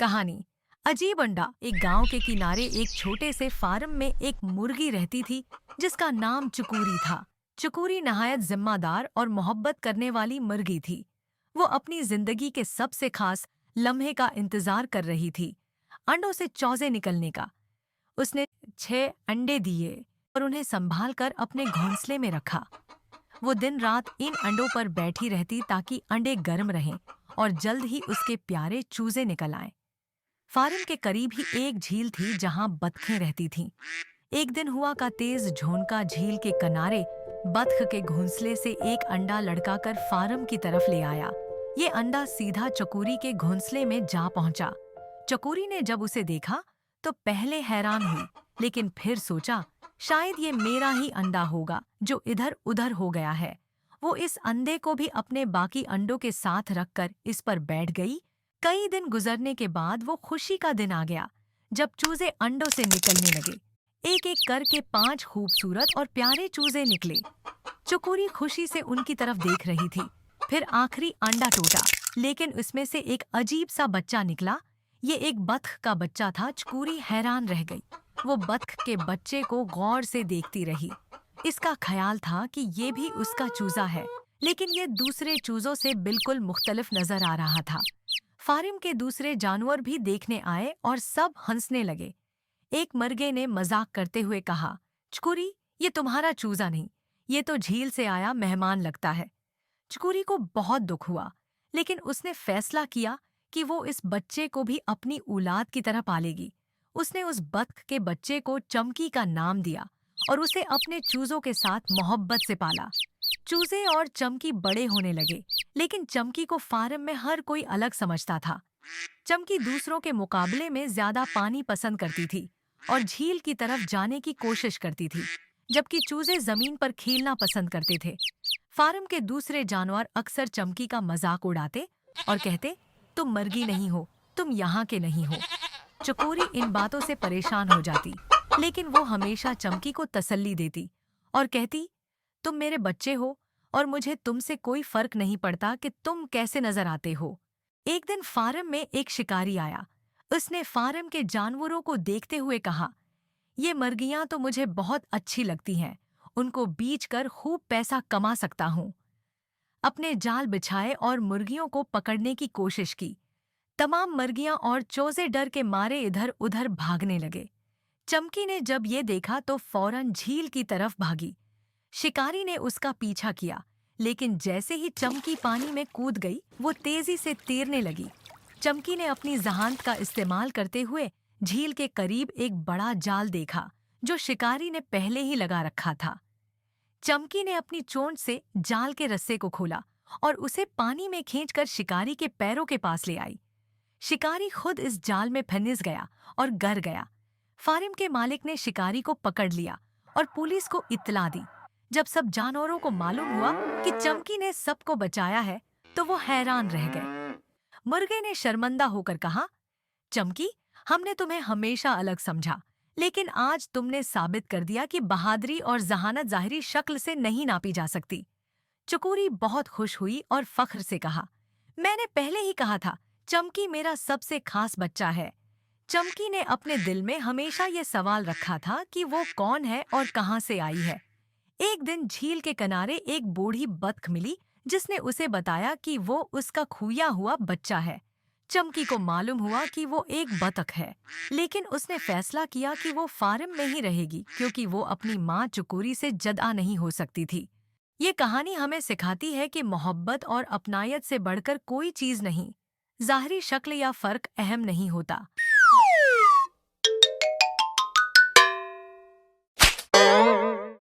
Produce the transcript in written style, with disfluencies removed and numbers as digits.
कहानी। अजीब अंडा। एक गांव के किनारे एक छोटे से फार्म में एक मुर्गी रहती थी जिसका नाम चुकूरी था। चुकूरी नहायत जिम्मेदार और मोहब्बत करने वाली मुर्गी थी। वो अपनी जिंदगी के सबसे खास लम्हे का इंतजार कर रही थी, अंडों से चौजे निकलने का। उसने 6 अंडे दिए और उन्हें संभाल कर अपने घोंसले में रखा। वो दिन रात इन अंडों पर बैठी रहती ताकि अंडे गर्म रहें और जल्द ही उसके प्यारे चूजे निकल आएं। फार्म के करीब ही एक झील थी जहां बतखें रहती थीं। एक दिन हुआ का तेज झोंका झील के किनारे बतख के घोंसले से एक अंडा लड़काकर फार्म की तरफ ले आया। ये अंडा सीधा चकोरी के घोंसले में जा पहुंचा। चकोरी ने जब उसे देखा तो पहले हैरान हुई, लेकिन फिर सोचा शायद ये मेरा ही अंडा होगा जो इधर उधर हो गया है। वो इस अंडे को भी अपने बाकी अंडों के साथ रखकर इस पर बैठ गई। कई दिन गुजरने के बाद वो खुशी का दिन आ गया जब चूजे अंडों से निकलने लगे। एक एक करके 5 खूबसूरत और प्यारे चूजे निकले। चकोरी खुशी से उनकी तरफ देख रही थी। फिर आखिरी अंडा टूटा, लेकिन उसमें से एक अजीब सा बच्चा निकला। ये एक बतख का बच्चा था। चकोरी हैरान रह गई। वो बतख के बच्चे को गौर से देखती रही। इसका ख्याल था कि ये भी उसका चूजा है, लेकिन ये दूसरे चूजों से बिल्कुल मुख्तलिफ नजर आ रहा था। फार्म के दूसरे जानवर भी देखने आए और सब हंसने लगे। एक मर्गे ने मजाक करते हुए कहा, चकोरी, ये तुम्हारा चूजा नहीं, ये तो झील से आया मेहमान लगता है। चकोरी को बहुत दुख हुआ, लेकिन उसने फैसला किया कि वो इस बच्चे को भी अपनी औलाद की तरह पालेगी। उसने उस बतख के बच्चे को चमकी का नाम दिया और उसे अपने चूजों के साथ मोहब्बत से पाला। चूजे और चमकी बड़े होने लगे, लेकिन चमकी को फार्म में हर कोई अलग समझता था। चमकी दूसरों के मुकाबले में ज्यादा पानी पसंद करती थी और झील की तरफ जाने की कोशिश करती थी, जबकि चूजे जमीन पर खेलना पसंद करते थे। फार्म के दूसरे जानवर अक्सर चमकी का मजाक उड़ाते और कहते, तुम मर्गी नहीं हो, तुम यहाँ के नहीं हो। चकोरी इन बातों से परेशान हो जाती, लेकिन वो हमेशा चमकी को तसल्ली देती और कहती, तुम मेरे बच्चे हो और मुझे तुमसे कोई फर्क नहीं पड़ता कि तुम कैसे नजर आते हो। एक दिन फार्म में एक शिकारी आया। उसने फार्म के जानवरों को देखते हुए कहा, ये मुर्गियां तो मुझे बहुत अच्छी लगती हैं, उनको बीच कर खूब पैसा कमा सकता हूँ। अपने जाल बिछाए और मुर्गियों को पकड़ने की कोशिश की। तमाम मुर्गियां और चूजे डर के मारे इधर उधर भागने लगे। चमकी ने जब ये देखा तो फौरन झील की तरफ भागी। शिकारी ने उसका पीछा किया, लेकिन जैसे ही चमकी पानी में कूद गई, वो तेजी से तैरने लगी। चमकी ने अपनी जहानत का इस्तेमाल करते हुए झील के करीब एक बड़ा जाल देखा जो शिकारी ने पहले ही लगा रखा था। चमकी ने अपनी चोंच से जाल के रस्से को खोला और उसे पानी में खींचकर शिकारी के पैरों के पास ले आई। शिकारी खुद इस जाल में फंस गया और गर गया। फार्म के मालिक ने शिकारी को पकड़ लिया और पुलिस को इत्तला दी। जब सब जानवरों को मालूम हुआ कि चमकी ने सबको बचाया है, तो वो हैरान रह गए। मुर्गे ने शर्मिंदा होकर कहा, चमकी, हमने तुम्हें हमेशा अलग समझा, लेकिन आज तुमने साबित कर दिया कि बहादुरी और जहानत ज़ाहिरी शक्ल से नहीं नापी जा सकती। चकोरी बहुत खुश हुई और फख्र से कहा, मैंने पहले ही कहा था, चमकी मेरा सबसे खास बच्चा है। चमकी ने अपने दिल में हमेशा ये सवाल रखा था कि वो कौन है और कहाँ से आई है। एक दिन झील के किनारे एक बूढ़ी बतख मिली जिसने उसे बताया कि वो उसका खोया हुआ बच्चा है। चमकी को मालूम हुआ कि वो एक बतख है, लेकिन उसने फैसला किया कि वो फार्म में ही रहेगी क्योंकि वो अपनी माँ चकोरी से जुदा नहीं हो सकती थी। ये कहानी हमें सिखाती है कि मोहब्बत और अपनायत से बढ़कर कोई चीज नहीं। ज़ाहिरी शक्ल या फर्क अहम नहीं होता।